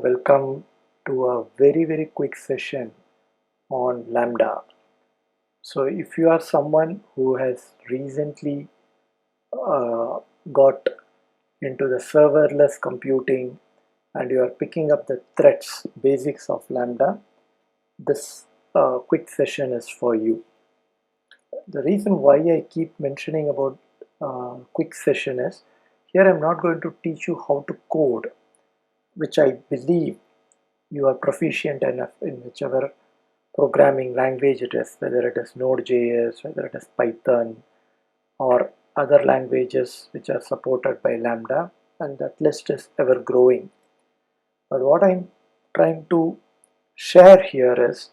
Welcome to a very quick session on Lambda. So, if you are someone who has recently uh, got into the serverless computing and you are picking up the threads, basics of Lambda, this quick session is for you. The reason why I keep mentioning about quick session is here I'm not going to teach you how to code, which I believe you are proficient enough in whichever programming language it is, whether it is Node.js, whether it is Python, or other languages which are supported by Lambda, and that list is ever growing. But what I'm trying to share here is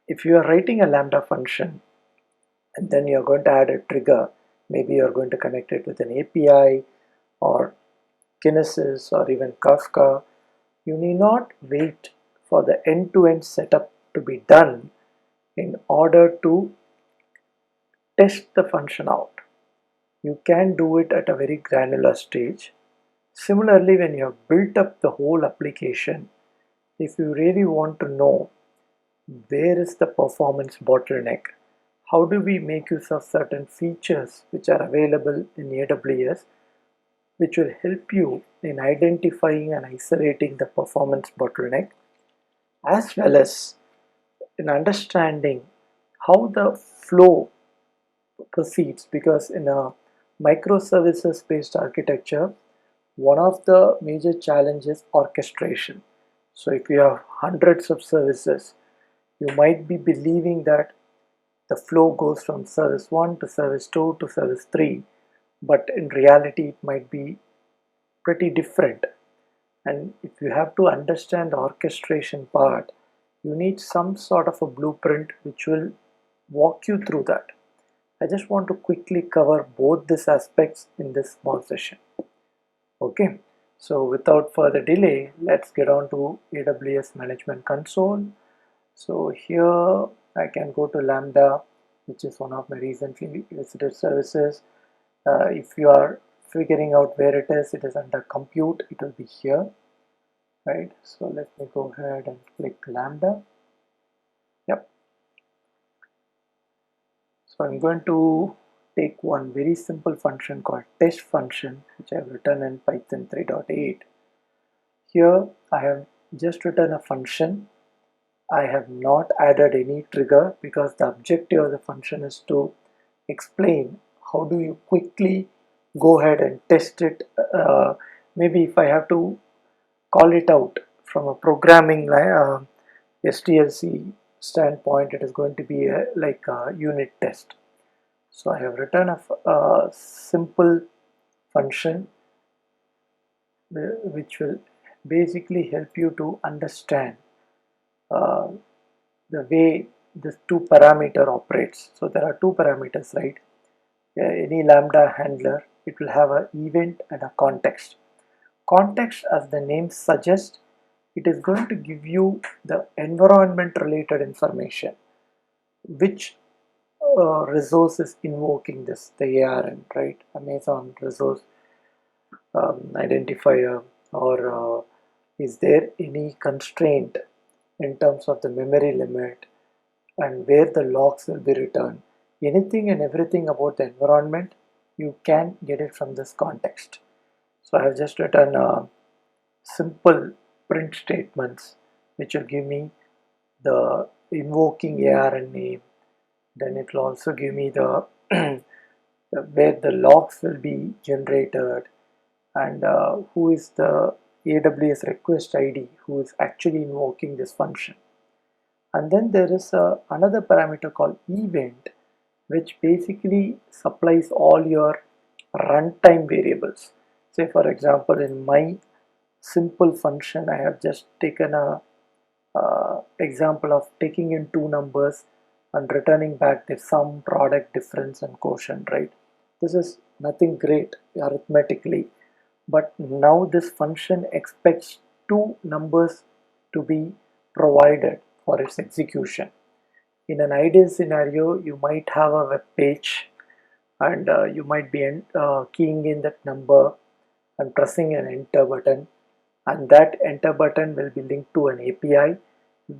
if you are writing a Lambda function and then you're going to add a trigger, maybe you're going to connect it with an API or Kinesis or even Kafka, you need not wait for the end-to-end setup to be done in order to test the function out. You can do it at a very granular stage. Similarly, when you have built up the whole application, if you really want to know where is the performance bottleneck, how do we make use of certain features which are available in AWS, which will help you in identifying and isolating the performance bottleneck, as well as in understanding how the flow proceeds, because in a microservices based architecture, one of the major challenges is orchestration. So if you have hundreds of services, you might be believing that the flow goes from service 1 to service 2 to service 3, but in reality it might be pretty different. And if you have to understand the orchestration part, you need some sort of a blueprint which will walk you through that. I just want to quickly cover both these aspects in this small session. Okay, so without further delay, let's get on to AWS Management Console. So here I can go to Lambda, which is one of my recently visited services. If you are figuring out where it is under compute, it will be here, right? So let me go ahead and click Lambda. Yep. So I'm going to take one very simple function called test function, which I have written in Python 3.8. Here I have just written a function. I have not added any trigger because the objective of the function is to explain how do you quickly go ahead and test it. Maybe if I have to call it out from a programming SDLC standpoint, it is going to be like a unit test. So I have written a simple function which will basically help you to understand uh, the way this two parameter operates. So there are two parameters, right? Any Lambda handler, it will have an event and a context. Context, as the name suggests, it is going to give you the environment related information, which resource is invoking this, the ARN, right? Amazon resource identifier, or is there any constraint in terms of the memory limit and where the logs will be returned. Anything and everything about the environment, you can get it from this context. So I have just written simple print statements which will give me the invoking ARN name. Then it will also give me the where the logs will be generated and who is the AWS request ID who is actually invoking this function. And then there is another parameter called event, which basically supplies all your runtime variables. Say for example, in my simple function, I have just taken a example of taking in two numbers and returning back the sum, product, difference, and quotient, right? This is nothing great arithmetically, but now this function expects two numbers to be provided for its execution. In an ideal scenario, you might have a web page and you might be keying in that number and pressing an enter button, and that enter button will be linked to an API,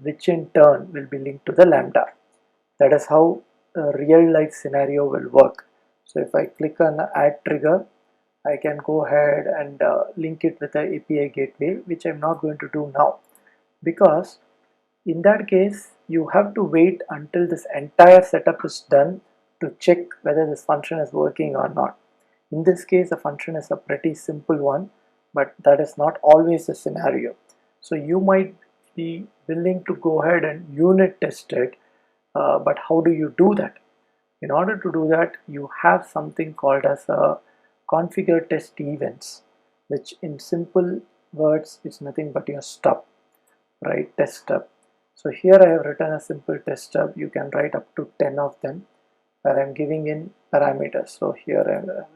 which in turn will be linked to the Lambda. That is how a real life scenario will work. So if I click on add trigger, I can go ahead and link it with the API gateway, which I'm not going to do now, because in that case you have to wait until this entire setup is done to check whether this function is working or not. In this case, the function is a pretty simple one, but that is not always the scenario. So you might be willing to go ahead and unit test it, but how do you do that? In order to do that, you have something called as a configure test events, which in simple words is nothing but your stub, right? Test stub. So here I have written a simple test stub. You can write up to 10 of them, where I'm giving in parameters. So here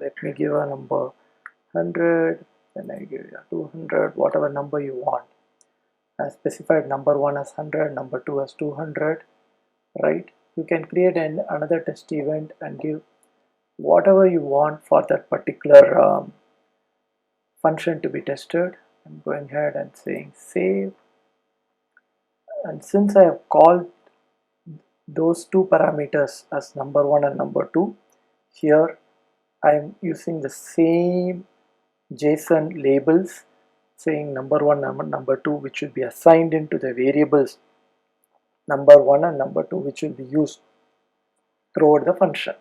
let me give a number 100, then I give you 200, whatever number you want. I specified number 1 as 100, number 2 as 200, right? You can create another test event and give whatever you want for that particular function to be tested. I'm going ahead and saying save, and since I have called those two parameters as number 1 and number 2, here I am using the same JSON labels saying number 1 number 2, which will be assigned into the variables number 1 and number 2, which will be used throughout the function,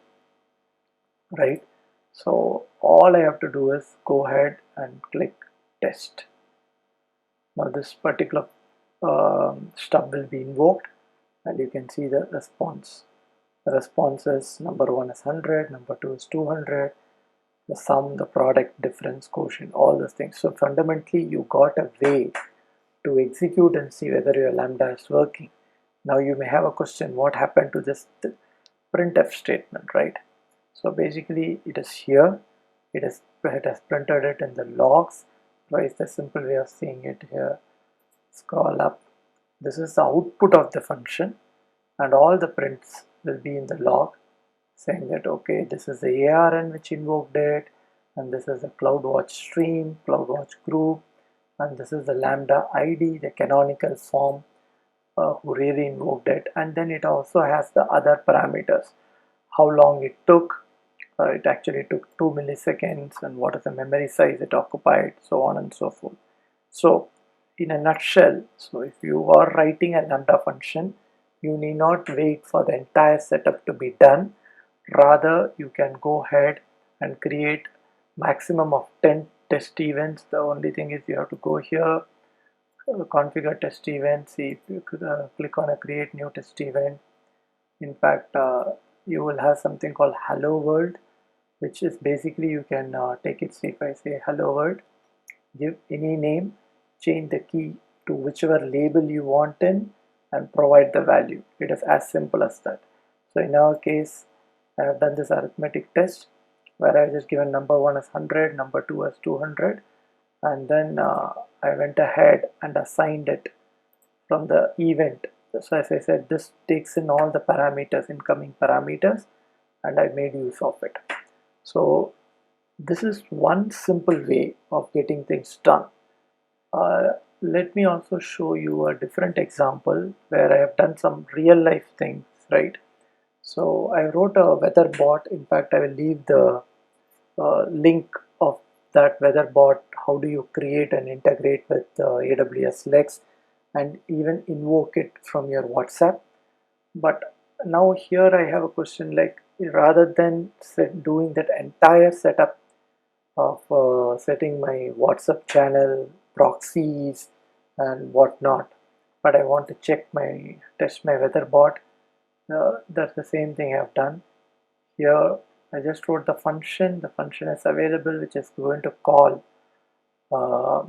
right? So all I have to do is go ahead and click test. Now this particular stub will be invoked, and you can see the response. The response is number 1 is 100, number 2 is 200, the sum, the product, difference, quotient, all those things. So fundamentally you got a way to execute and see whether your Lambda is working. Now you may have a question, what happened to this printf statement, right? So basically it is here, it has printed it in the logs. Twice the simple way of seeing it here. Scroll up. This is the output of the function, and all the prints will be in the log, saying that okay, this is the ARN which invoked it, and this is the CloudWatch stream, CloudWatch group, and this is the Lambda ID, the canonical form who really invoked it, and then it also has the other parameters, how long it took. It actually took 2 milliseconds, and what is the memory size it occupied, so on and so forth. So in a nutshell, so if you are writing a Lambda function, you need not wait for the entire setup to be done. Rather, you can go ahead and create maximum of 10 test events. The only thing is you have to go here, configure test event, see if you could click on a create new test event. In fact, you will have something called hello world, which is basically you can take it. See, if I say hello world, give any name, change the key to whichever label you want in, and provide the value. It is as simple as that. So in our case, I have done this arithmetic test where I just given number 1 as 100, number 2 as 200, and then I went ahead and assigned it from the event. So as I said, this takes in all the parameters, incoming parameters, and I made use of it. So this is one simple way of getting things done. Let me also show you a different example where I have done some real life things, right? So I wrote a weather bot. In fact, I will leave the link of that weather bot. How do you create and integrate with AWS Lex and even invoke it from your WhatsApp? But now here I have a question, like rather than doing that entire setup of setting my WhatsApp channel, proxies and whatnot, but I want to test my weather bot. That's the same thing I've done. Here I just wrote the function is available, which is going to call uh,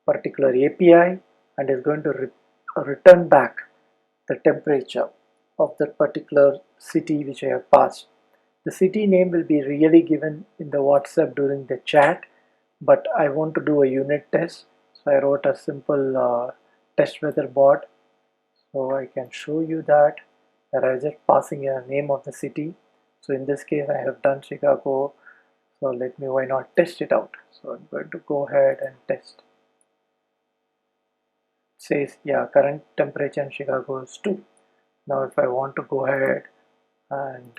particular API and is going to return back the temperature of that particular city which I have passed. The city name will be really given in the WhatsApp during the chat, but I want to do a unit test, so I wrote a simple test weather bot. So I can show you that where I just passing a name of the city. So in this case I have done Chicago, so why not test it out. So I'm going to go ahead and test. says, yeah, current temperature in Chicago is 2. Now if I want to go ahead and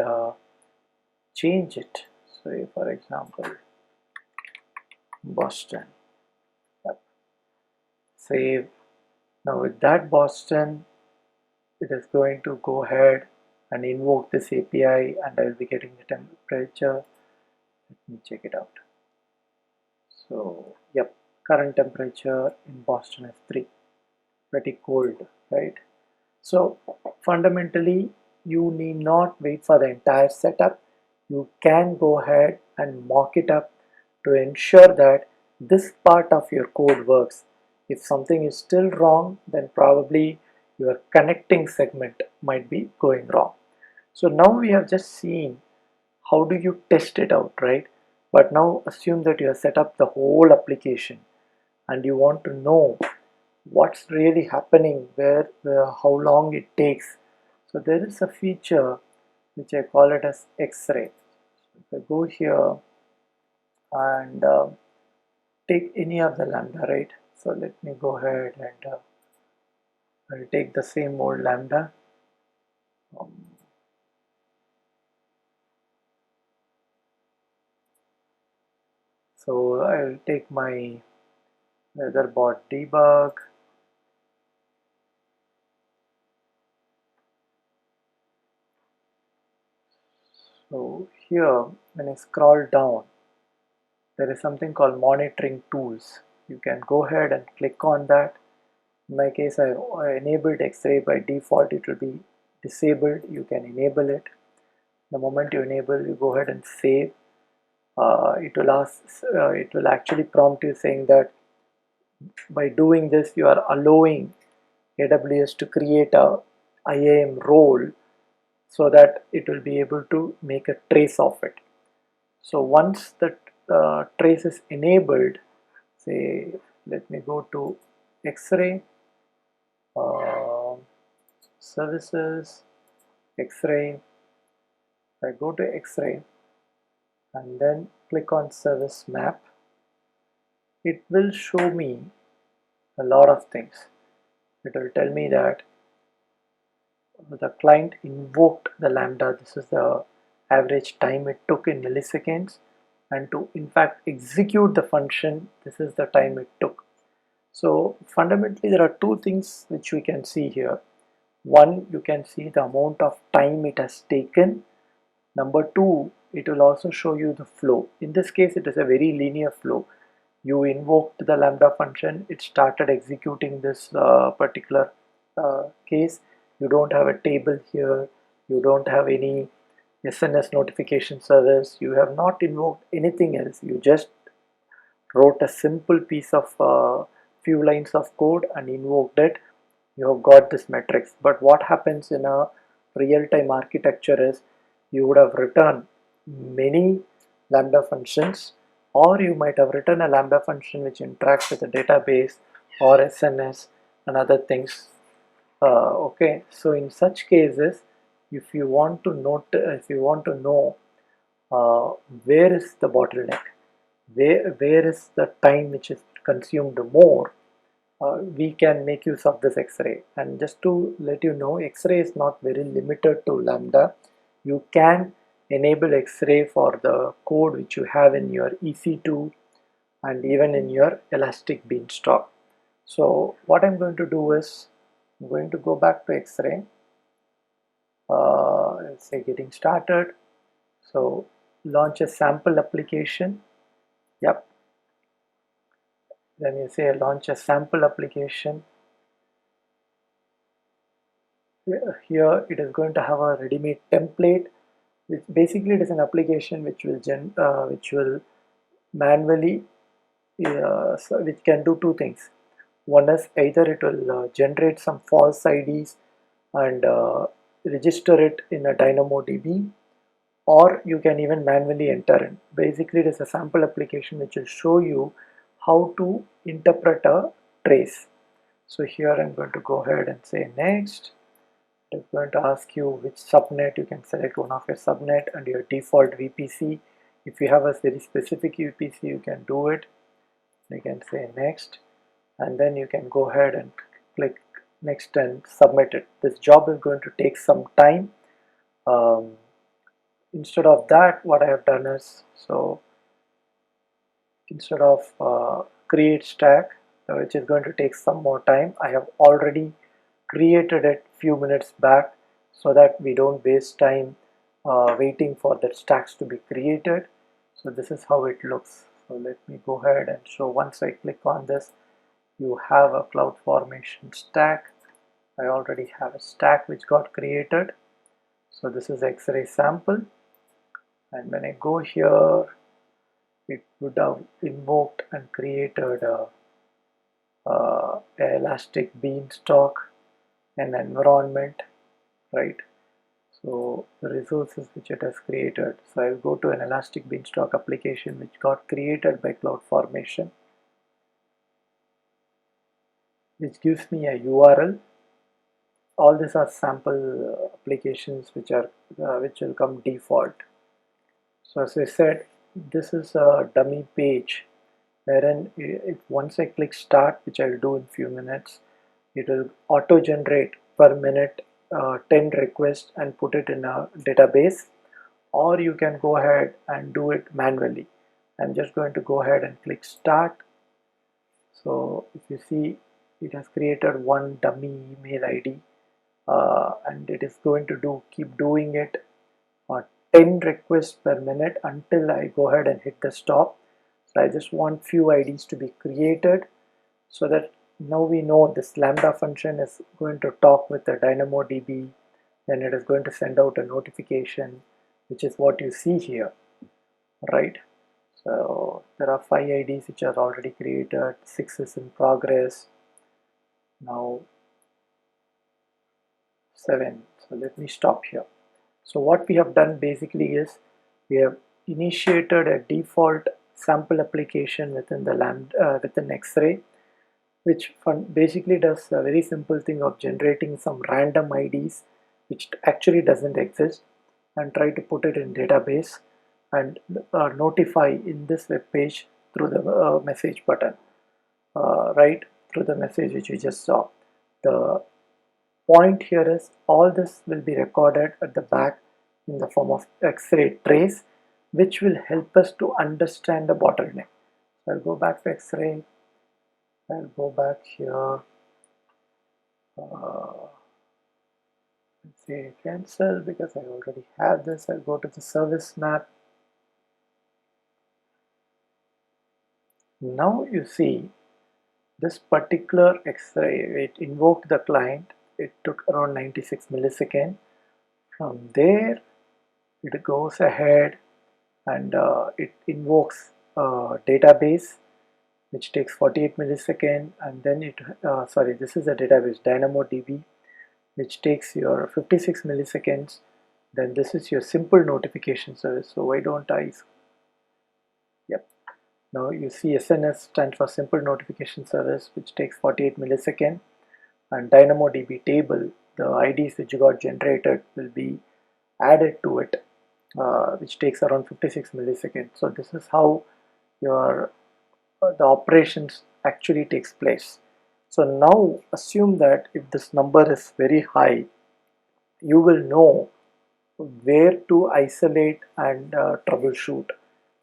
change it, say for example Boston, yep. Save. Now with that Boston, it is going to go ahead and invoke this API, and I will be getting the temperature. Let me check it out. So yep, current temperature in Boston is 3. Pretty cold, right? So fundamentally, you need not wait for the entire setup. You can go ahead and mock it up to ensure that this part of your code works. If something is still wrong, then probably your connecting segment might be going wrong. So now we have just seen how do you test it out, right? But now assume that you have set up the whole application and you want to know what's really happening, where how long it takes. So there is a feature which I call it as X-ray. So if I go here and take any of the lambda, right? So let me go ahead and I'll take the same old lambda. Um, so I'll take my weatherbot debug. So here, when I scroll down, there is something called monitoring tools. You can go ahead and click on that. In my case, I enabled X-ray. By default it will be disabled. You can enable it. The moment you enable, you go ahead and save. It will ask, it will actually prompt you saying that by doing this you are allowing AWS to create a IAM role so that it will be able to make a trace of it. So once the trace is enabled, say let me go to X-ray, uh, services, X-ray. I go to X-ray and then click on service map, it will show me a lot of things. It will tell me that the client invoked the lambda. This is the average time it took in milliseconds, and to in fact execute the function, this is the time it took. So fundamentally there are two things which we can see here. One, you can see the amount of time it has taken. Number two, it will also show you the flow. In this case it is a very linear flow. You invoked the lambda function, it started executing this particular case. You don't have a table here, you don't have any SNS notification service, you have not invoked anything else. You just wrote a simple piece of few lines of code and invoked it. You have got this matrix. But what happens in a real-time architecture is you would have written many lambda functions, or you might have written a lambda function which interacts with a database or SNS and other things. Okay, so in such cases, if you want to know uh, where is the bottleneck, where is the time which is consumed more, we can make use of this X-ray. And just to let you know, X-ray is not very limited to lambda. You can enable X-ray for the code which you have in your EC2 and even in your Elastic Beanstalk. So what I'm going to do is I'm going to go back to X-ray. Let's say getting started. So launch a sample application. Yep. Then you say launch a sample application. Here it is going to have a ready-made template, which basically it is an application which will manually which can do two things. One is either it will generate some false IDs and register it in a DynamoDB, or you can even manually enter in. Basically it is a sample application which will show you how to interpret a trace. So here I'm going to go ahead and say next. It is going to ask you which subnet. You can select one of your subnet and your default VPC. If you have a very specific VPC, you can do it. You can say next, and then you can go ahead and click next and submit it. This job is going to take some time. Instead of that, what I have done is, so instead of create stack, which is going to take some more time, I have already created it few minutes back, so that we don't waste time waiting for the stacks to be created. So this is how it looks. So let me go ahead and show. Once I click on this, you have a CloudFormation stack. I already have a stack which got created. So this is X-ray sample, and when I go here, it would have invoked and created a elastic beanstalk, an environment, right? So the resources which it has created. So I'll go to an elastic beanstalk application which got created by CloudFormation, which gives me a URL. All these are sample applications which will come default. So as I said, this is a dummy page wherein if once I click start, which I'll do in few minutes, it will auto generate per minute 10 requests and put it in a database, or you can go ahead and do it manually. I'm just going to go ahead and click start. So if you see, it has created one dummy email ID, and it is going to keep doing it 10 requests per minute until I go ahead and hit the stop. So I just want few IDs to be created, so that now we know this Lambda function is going to talk with the DynamoDB, then it is going to send out a notification, which is what you see here, right? So there are 5 IDs which are already created, 6 is in progress, now 7. So let me stop here. So what we have done basically is we have initiated a default sample application within the within X-ray, which basically does a very simple thing of generating some random IDs which actually doesn't exist, and try to put it in database and notify in this web page through the message button, right, through the message which we just saw. The point here is all this will be recorded at the back in the form of X-ray trace, which will help us to understand the bottleneck. So I'll go back to X-ray, I'll go back here, let's say cancel because I already have this. I'll go to the service map. Now you see this particular X-ray, it invoked the client, it took around 96 milliseconds. From there it goes ahead and it invokes a database which takes 48 milliseconds, and then this is a database DynamoDB, which takes your 56 milliseconds. Then this is your simple notification service. So why don't I, yep, now you see SNS stands for simple notification service, which takes 48 milliseconds, and DynamoDB table, the IDs which got generated will be added to it, which takes around 56 milliseconds. So this is how your the operations actually takes place. So now assume that if this number is very high, you will know where to isolate and troubleshoot.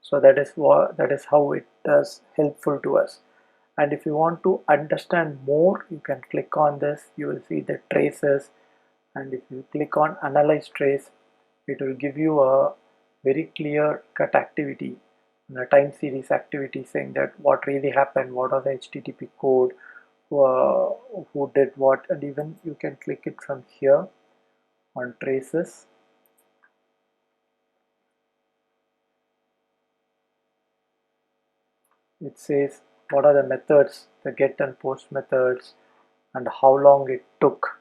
So that is how it is helpful to us. And if you want to understand more, you can click on this. You will see the traces, and if you click on analyze trace, it will give you a very clear cut activity and a time series activity saying that what really happened, what are the HTTP code, who did what, and even you can click it from here on traces. It says what are the methods, the get and post methods, and how long it took,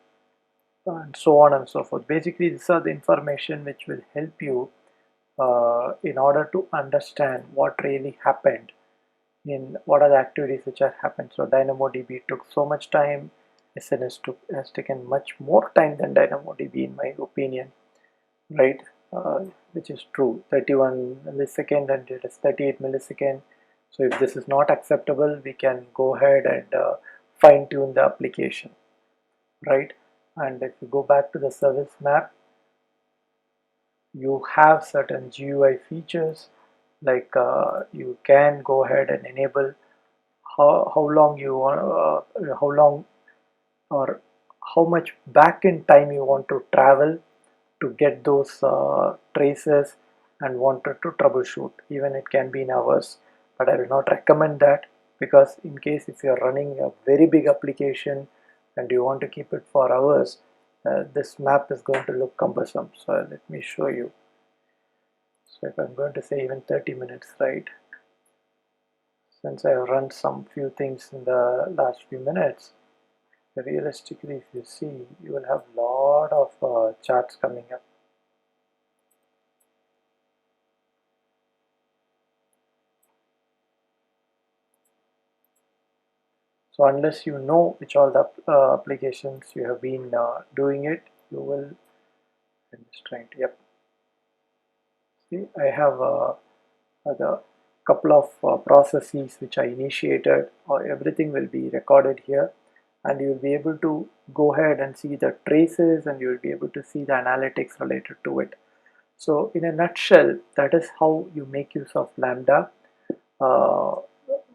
and so on and so forth. Basically, these are the information which will help you in order to understand what really happened, in what are the activities which have happened. So DynamoDB took so much time, SNS has taken much more time than DynamoDB in my opinion, right? Which is true, 31 millisecond and it is 38 millisecond. So if this is not acceptable, we can go ahead and fine tune the application. right? And if you go back to the service map, you have certain GUI features, like you can go ahead and enable how long you want, how long or how much back in time you want to travel to get those traces and wanted to troubleshoot. Even it can be in hours, but I will not recommend that, because in case if you are running a very big application and you want to keep it for hours, this map is going to look cumbersome. So let me show you. So if I'm going to say even 30 minutes, right? Since I have run some few things in the last few minutes, realistically, if you see, you will have lot of charts coming up. So unless you know which all the applications you have been doing it, you will. I'm just trying to. Yep. See, I have the couple of processes which I initiated, or everything will be recorded here, and you will be able to go ahead and see the traces, and you will be able to see the analytics related to it. So in a nutshell, that is how you make use of Lambda. Uh,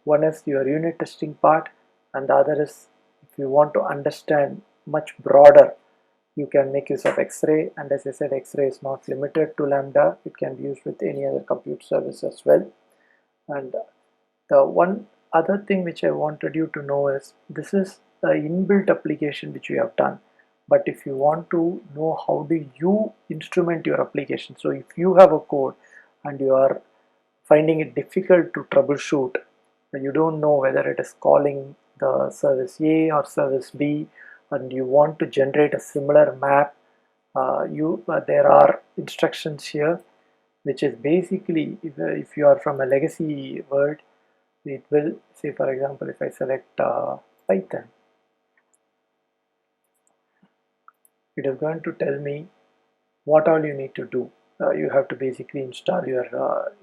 One is your unit testing part, and the other is if you want to understand much broader, you can make use of X-ray. And as I said, X-ray is not limited to Lambda, it can be used with any other compute service as well. And the one other thing which I wanted you to know is this is the inbuilt application which we have done. But if you want to know how do you instrument your application, so if you have a code and you are finding it difficult to troubleshoot, you don't know whether it is calling the service A or service B, and you want to generate a similar map, there are instructions here, which is basically if you are from a legacy world, it will say, for example, if I select Python, it is going to tell me what all you need to do. You have to basically install your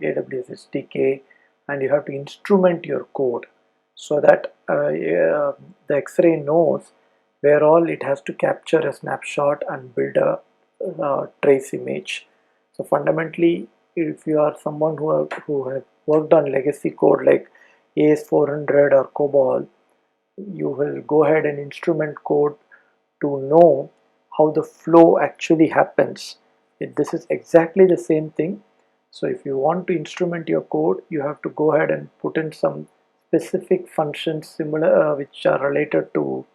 AWS SDK, and you have to instrument your code so that the X-ray knows where all it has to capture a snapshot and build a trace image. So fundamentally, if you are someone who have worked on legacy code like AS400 or COBOL, you will go ahead and instrument code to know how the flow actually happens. This is exactly the same thing. So if you want to instrument your code, you have to go ahead and put in some specific functions similar which are related to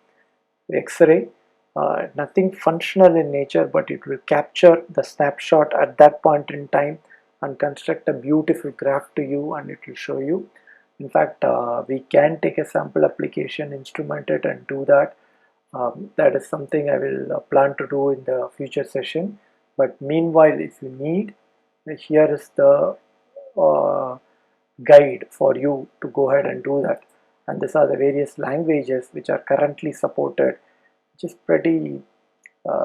X-ray. Nothing functional in nature, but it will capture the snapshot at that point in time and construct a beautiful graph to you, and it will show you. In fact, we can take a sample application, instrument it, and do that. That is something I will plan to do in the future session. But meanwhile, if you need, here is the uh, guide for you to go ahead and do that. And these are the various languages which are currently supported, which is pretty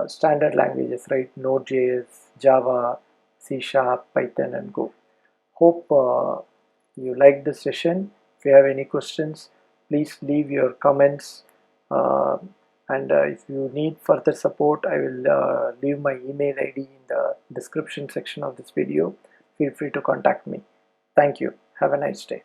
standard languages, right? Node.js, Java, C Sharp, Python, and Go. Hope you like this session. If you have any questions, please leave your comments. Uh, and if you need further support, I will leave my email ID in the description section of this video. Feel free to contact me. Thank you. Have a nice day.